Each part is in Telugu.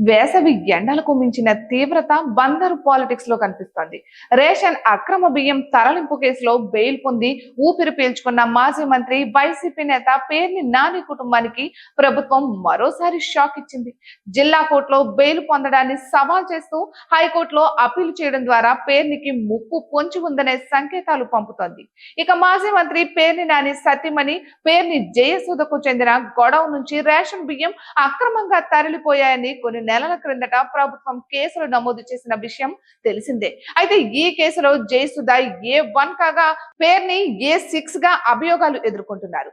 వేసవి ఎండలకు మించిన తీవ్రత బందరు పాలిటిక్స్ లో కనిపిస్తోంది. రేషన్ అక్రమ బియ్యం తరలింపు కేసులో బెయిల్ పొంది ఊపిరి పీల్చుకున్న మాజీ మంత్రి వైసీపీ నేత పేర్ని నాని కుటుంబానికి ప్రభుత్వం మరోసారి షాక్ ఇచ్చింది. జిల్లా కోర్టులో బెయిల్ పొందడాన్ని సవాల్ చేస్తూ హైకోర్టులో అప్పీల్ చేయడం ద్వారా పేర్నికి ముప్పు పొంచి ఉందనే సంకేతాలు పంపుతోంది. ఇక మాజీ మంత్రి పేర్ని నాని సతీమణి పేర్ని జయసుధకు చెందిన గొడవ నుంచి రేషన్ బియ్యం అక్రమంగా తరలిపోయాయని కొన్ని నెలల క్రిందట ప్రభుత్వం కేసులు నమోదు చేసిన విషయం తెలిసిందే. అయితే ఈ కేసులో జయసుధ A1 కాగా పేర్ని A6 గా అభియోగాలు ఎదుర్కొంటున్నారు.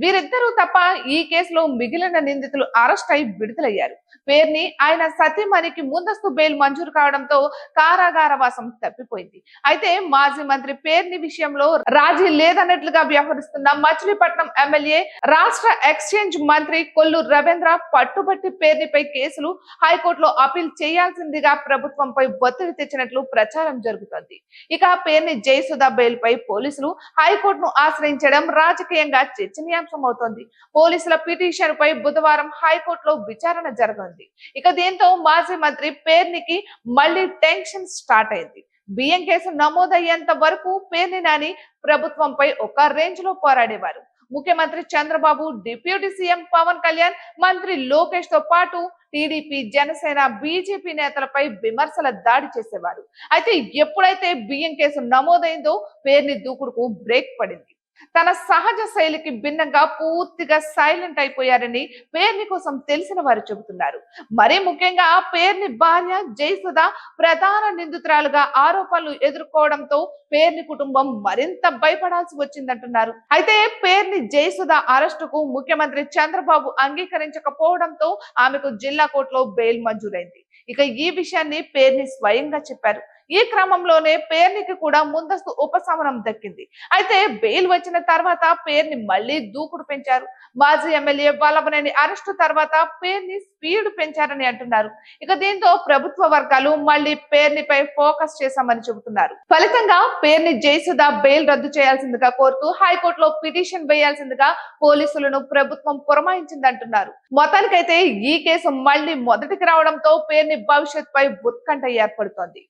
వీరిద్దరూ తప్ప ఈ కేసులో మిగిలిన నిందితులు అరెస్ట్ అయి విడుదలయ్యారు. పేర్ని ఆయన సతీమణికి ముందస్తు బెయిల్ మంజూరు కావడంతో కారాగారవాసం తప్పిపోయింది. అయితే మాజీ మంత్రి పేర్ని విషయంలో రాజీ లేదన్నట్లుగా వ్యవహరిస్తున్న మచిలీపట్నం ఎమ్మెల్యే రాష్ట్ర ఎక్స్చేంజ్ మంత్రి కొల్లు రవీంద్ర పట్టుబట్టి పేర్నిపై కేసులు హైకోర్టులో అప్పీల్ చేయాల్సిందిగా ప్రభుత్వంపై ఒత్తిడి తెచ్చినట్లు ప్రచారం జరుగుతోంది. ఇక పేర్ని జయసుధ బెయిల్ పై పోలీసులు హైకోర్టును ఆశ్రయించడం రాజకీయంగా చర్చనీయాంశమవుతోంది. పోలీసుల పిటిషన్ పై బుధవారం హైకోర్టులో విచారణ జరగనుంది. ఇక దీంతో మాజీ మంత్రి పేర్నికి మళ్లీ టెన్షన్ స్టార్ట్ అయింది. బియ్యం కేసు నమోదయ్యేంత వరకు పేర్ని నాని ప్రభుత్వంపై ఒక రేంజ్ లో పోరాడేవారు. ముఖ్యమంత్రి చంద్రబాబు, డిప్యూటీ సీఎం పవన్ కళ్యాణ్, మంత్రి లోకేష్ తో పాటు టీడీపీ, జనసేన, బీజేపీ నేతలపై విమర్శల దాడి చేసేవారు. అయితే ఎప్పుడైతే బియ్యం కేసు నమోదైందో పేర్ని దూకుడుకు బ్రేక్ పడింది. తన సహజ శైలికి భిన్నంగా పూర్తిగా సైలెంట్ అయిపోయారని పేర్ని కోసం తెలిసిన వారు చెబుతున్నారు. మరీ ముఖ్యంగా పేర్ని భార్య జయసుధ ప్రధాన నిందితురాలుగా ఆరోపణలు ఎదుర్కోవడంతో పేర్ని కుటుంబం మరింత భయపడాల్సి వచ్చిందంటున్నారు. అయితే పేర్ని జయసుధ అరెస్టుకు ముఖ్యమంత్రి చంద్రబాబు అంగీకరించకపోవడంతో ఆమెకు జిల్లా కోర్టులో బెయిల్ మంజూరైంది. ఇక ఈ విషయాన్ని పేర్ని స్వయంగా చెప్పారు. ఈ క్రమంలోనే పేర్నికి కూడా ముందస్తు ఉపశమనం దక్కింది. అయితే బెయిల్ వచ్చిన తర్వాత పేర్ని మళ్లీ దూకుడు పెంచారు. మాజీ ఎమ్మెల్యే వల్లభనేని అరెస్టు తర్వాత పేర్ని స్పీడ్ పెంచారని అంటున్నారు. ఇక దీంతో ప్రభుత్వ వర్గాలు మళ్లీ పేర్నిపై ఫోకస్ చేశామని చెబుతున్నారు. ఫలితంగా పేర్ని జయసుధ బెయిల్ రద్దు చేయాల్సిందిగా కోరుతూ హైకోర్టులో పిటిషన్ వేయాల్సిందిగా పోలీసులను ప్రభుత్వం పురమాయించిందంటున్నారు. మొత్తానికైతే ఈ కేసు మళ్లీ మొదటికి రావడంతో పేర్ని భవిష్యత్ పై ఉత్కంఠ ఏర్పడుతోంది.